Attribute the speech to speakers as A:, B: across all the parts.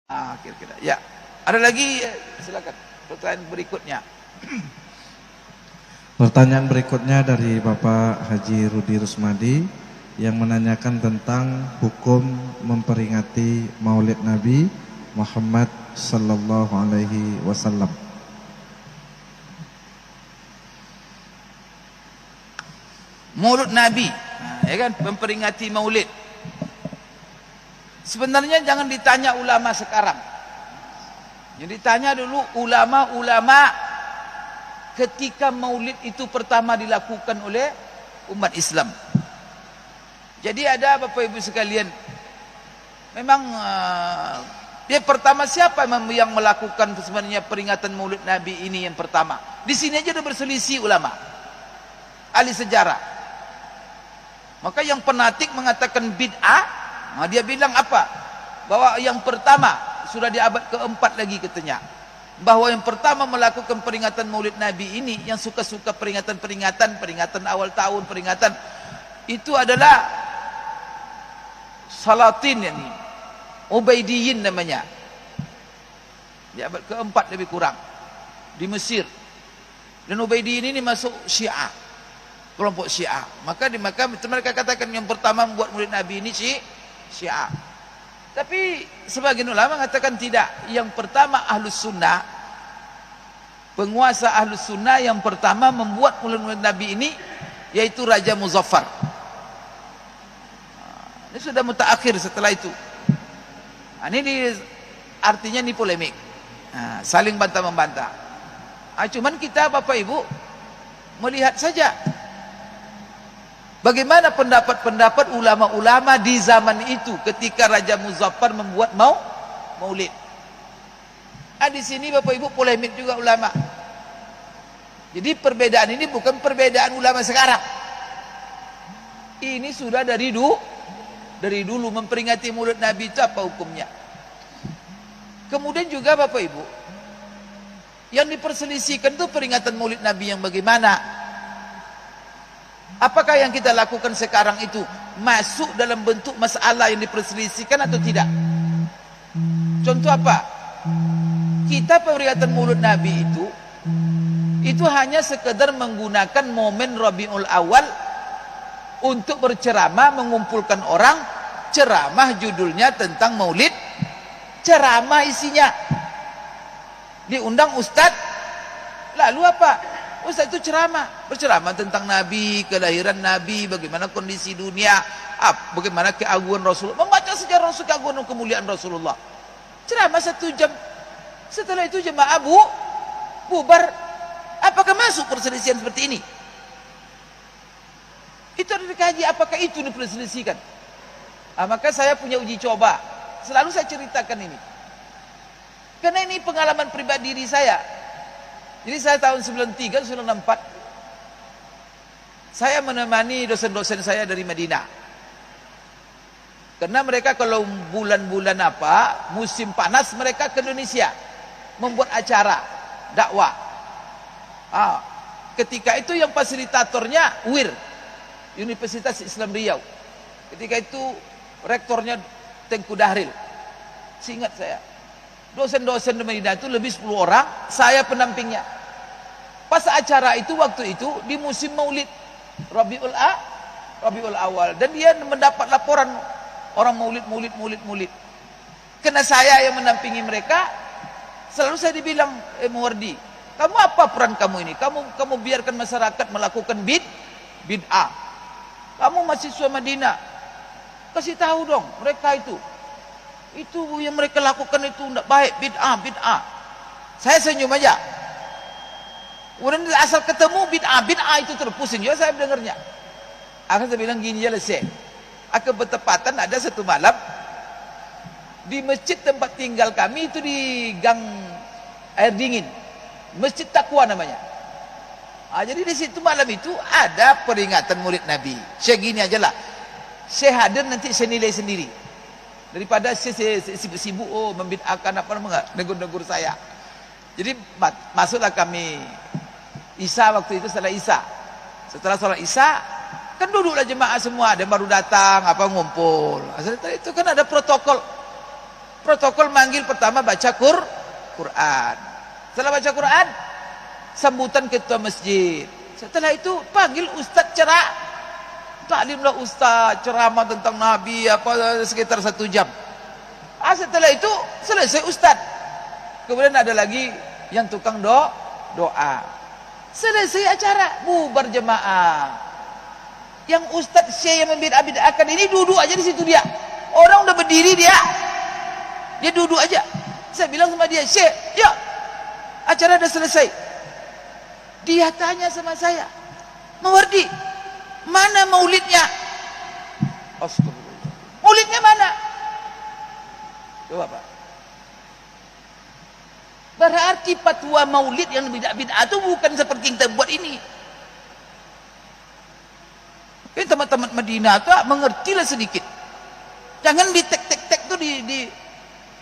A: Kira-kira. Ya, ada lagi, silakan pertanyaan berikutnya.
B: Pertanyaan berikutnya dari Bapak Haji Rudi Rusmadi yang menanyakan tentang hukum memperingati Maulid Nabi Muhammad sallallahu alaihi wasallam.
A: Maulid Nabi, ya kan, memperingati Maulid. Sebenarnya jangan ditanya ulama sekarang. Jadi tanya dulu ulama-ulama ketika Maulid itu pertama dilakukan oleh umat Islam. Jadi ada Bapak Ibu sekalian, memang dia pertama siapa yang melakukan sebenarnya peringatan Maulid Nabi ini yang pertama? Di sini aja udah berselisih ulama, ahli sejarah. Maka yang penatik mengatakan bid'ah, dia bilang apa? Bahwa yang pertama sudah di abad keempat lagi katanya, bahwa yang pertama melakukan peringatan Maulid Nabi ini, yang suka-suka peringatan awal tahun, peringatan itu adalah Salatin, yani Ubaidiyin namanya, di abad keempat lebih kurang, di Mesir. Dan Ubaidiyin ini masuk Syiah, kelompok Syiah. Maka mereka katakan yang pertama membuat Maulid Nabi ini Syiah. Tapi sebagian ulama mengatakan tidak. Yang pertama Ahlus Sunnah, penguasa Ahlus Sunnah yang pertama membuat Maulid Nabi ini yaitu Raja Muzaffar. Ini sudah mutaakhir setelah itu. Artinya ini polemik, saling bantah-membantah. Cuman kita Bapak Ibu melihat saja bagaimana pendapat-pendapat ulama-ulama di zaman itu ketika Raja Muzaffar membuat Maulid. Di sini Bapak Ibu polemik juga ulama. Jadi perbedaan ini bukan perbedaan ulama sekarang. Ini sudah dari dulu memperingati Maulid Nabi itu apa hukumnya. Kemudian juga Bapak Ibu, yang diperselisihkan itu peringatan Maulid Nabi yang bagaimana? Apakah yang kita lakukan sekarang itu masuk dalam bentuk masalah yang diperselisihkan atau tidak? Contoh apa? Kita peringatan Maulid Nabi itu hanya sekedar menggunakan momen Rabiul Awal untuk berceramah, mengumpulkan orang, ceramah judulnya tentang Maulid, ceramah isinya. Diundang ustadz, lalu apa? Ustaz itu berceramah tentang Nabi, kelahiran Nabi, bagaimana kondisi dunia, bagaimana keagungan Rasulullah, membaca sejarah Rasul, keagungan kemuliaan Rasulullah. Ceramah 1 jam. Setelah itu jemaah bubar. Apakah masuk perselisihan seperti ini? Itu harus dikaji apakah itu diperselisihkan. Maka saya punya uji coba. Selalu saya ceritakan ini. Karena ini pengalaman pribadi diri saya. Jadi saya tahun 93, 94 saya menemani dosen-dosen saya dari Madinah. Karena mereka kalau bulan-bulan musim panas, mereka ke Indonesia membuat acara dakwah. Ketika itu yang fasilitatornya UIR, Universitas Islam Riau. Ketika itu rektornya Tengku Dahril. Seingat saya, dosen-dosen di Madinah itu lebih 10 orang, saya pendampingnya. Pas acara itu, waktu itu di musim Maulid Rabiul Awal, dan dia mendapat laporan orang Maulid. Karena saya yang mendampingi mereka, selalu saya dibilang, Muwardi, kamu apa peran kamu ini? Kamu biarkan masyarakat melakukan bid'ah. Kamu mahasiswa Madinah, kasih tahu dong mereka itu yang mereka lakukan itu tidak baik, bid'ah. Saya senyum aja. Kemudian asal ketemu bid'ah itu terpusing juga saya mendengarnya. Akan saya bilang gini aja Syekh. Akan bertepatan ada satu malam di masjid tempat tinggal kami itu di Gang Air Dingin, Masjid Taqwa namanya. Jadi di situ malam itu ada peringatan Maulid Nabi. Syekh gini aja lah, saya hadir nanti saya nilai sendiri, daripada saya sibuk membid'ahkan negur-negur saya. Jadi masuklah kami Isya, waktu itu setelah Isya. Setelah sholat Isya kan duduklah jemaah semua, ada baru datang ngumpul. Setelah itu kan ada protokol Protokol manggil pertama baca Quran. Setelah baca Quran, sambutan ketua masjid. Setelah itu panggil ustaz taklimlah ustaz ceramah tentang Nabi apa sekitar 1 jam. Setelah itu selesai ustaz. Kemudian ada lagi yang tukang doa. Selesai acara, bubar jemaah. Yang ustaz syekh yang membid'ah-bid'ahkan ini duduk aja di situ dia. Orang udah berdiri dia duduk aja. Saya bilang sama dia, "Syekh, ya, acara udah selesai." Dia tanya sama saya, "Mawardi, mana maulidnya?" Astagfirullah. Maulidnya mana? Coba Pak. Berarti fatwa maulid yang bid'ah itu bukan seperti yang kita buat ini. Ini teman-teman Madinah itu mengertilah sedikit. Jangan di tek-tek-tek itu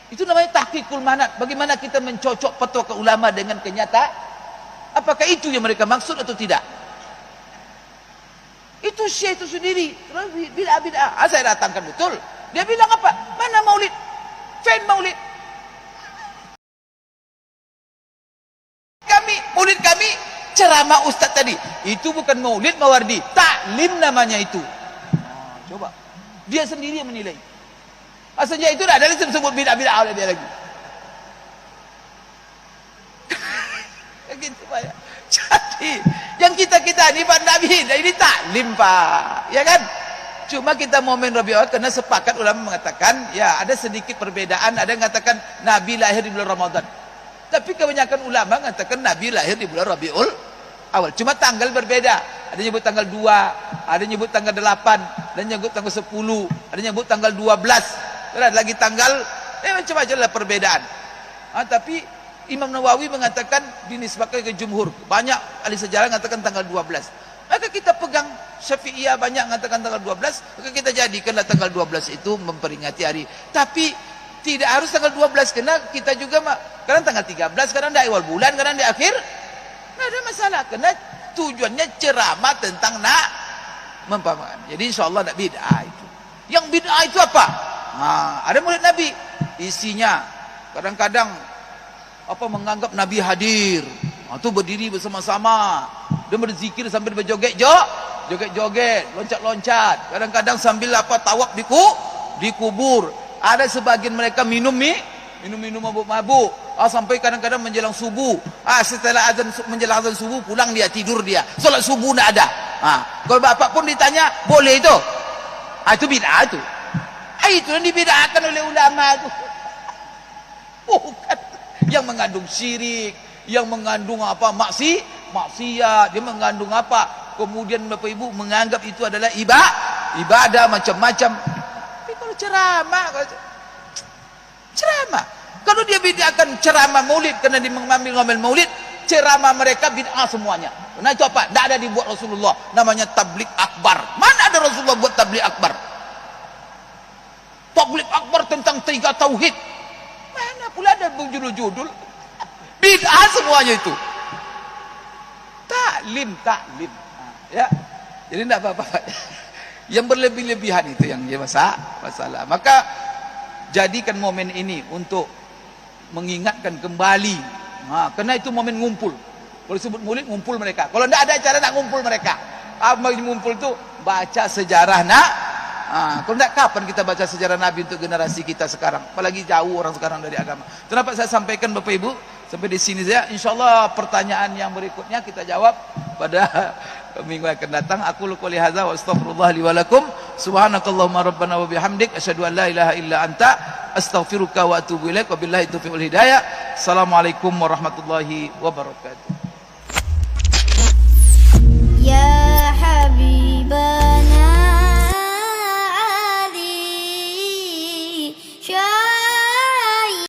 A: itu namanya tahqiqul manat. Bagaimana kita mencocok fatwa ke ulama dengan kenyataan? Apakah itu yang mereka maksud atau tidak? Itu syekh itu sendiri. Terus bid'ah. Saya datangkan betul. Dia bilang apa? Mana maulid? Fan maulid. Maulid kami ceramah ustaz tadi. Itu bukan maulid Mawardi. Taklim namanya itu. Coba. Dia sendiri yang menilai. Sejak itu dah ada disebut bid'ah oleh dia lagi. Gitu Pak ya. Jadi yang kita ini Pak Nabi, ini taklim Pak, ya kan? Cuma kita momen Rabiul Awal karena sepakat ulama mengatakan ya ada sedikit perbedaan. Ada yang mengatakan Nabi lahir di bulan Ramadan, tapi kebanyakan ulama mengatakan Nabi lahir di bulan Rabiul Awal. Cuma tanggal berbeda. Ada yang nyebut tanggal 2, ada yang nyebut tanggal 8, ada yang nyebut tanggal 10, ada yang nyebut tanggal 12. Ada lagi tanggal macam-macam lah perbedaan. Tapi Imam Nawawi mengatakan dinisbahkan ke jumhur. Banyak ahli sejarah mengatakan tanggal 12. Maka kita pegang Syafi'iyah banyak mengatakan tanggal 12, maka kita jadikanlah tanggal 12 itu memperingati hari. Tapi tidak harus tanggal 12 karena kita juga kadang tanggal 13, kadang di awal bulan, kadang di akhir. Tidak ada masalah karena tujuannya ceramah tentang mempahami. Jadi insyaallah tidak bid'ah itu. Yang bid'ah itu apa? Ada maulid Nabi, isinya kadang-kadang menganggap Nabi hadir. Itu berdiri bersama-sama, dia berzikir sambil berjoget-joget, loncat-loncat. Kadang-kadang sambil tawaf di kubur. Ada sebagian mereka minum mabuk-mabuk. Sampai kadang-kadang menjelang subuh. Setelah menjelang azan subuh pulang dia tidur dia. Solat subuh tidak ada. Kalau bapak pun ditanya, boleh itu? Itu bid'ah itu. Itu yang dibid'ahkan oleh ulama itu. Bukan yang mengandung syirik, yang mengandung maksiat, dia mengandung kemudian Bapak Ibu menganggap itu adalah ibadah macam-macam. Tapi kalau ceramah kalau dia bid'ahkan ceramah maulid karena dia mengambil maulid, ceramah mereka bid'ah semuanya. Nah itu apa? Tidak ada dibuat Rasulullah, namanya tabligh akbar. Mana ada Rasulullah buat tabligh akbar? Tabligh akbar tentang 3 tauhid. Mana pula ada judul-judul? Bid'ah semuanya itu. Taklim. Ya. Jadi tidak apa-apa. Yang berlebih-lebihan itu yang dia masalah. Maka jadikan momen ini untuk mengingatkan kembali. Karena itu momen ngumpul. Kalau disebut maulid ngumpul mereka. Kalau tidak ada acara nak ngumpul mereka. Ngumpul itu baca sejarah kalau tidak kapan kita baca sejarah Nabi untuk generasi kita sekarang, apalagi jauh orang sekarang dari agama. Kenapa saya sampaikan Bapak Ibu sampai di sini saja. Insyaallah pertanyaan yang berikutnya kita jawab pada minggu yang akan datang. Aku qouli hadza wa astaghfirullah li wa lakum. Subhanakallahumma rabbana wa bihamdik asyhadu an la ilaha illa anta astaghfiruka wa atubu ilaik. Wabillahi taufiq wal hidayah. Assalamualaikum warahmatullahi wabarakatuh.
C: Ya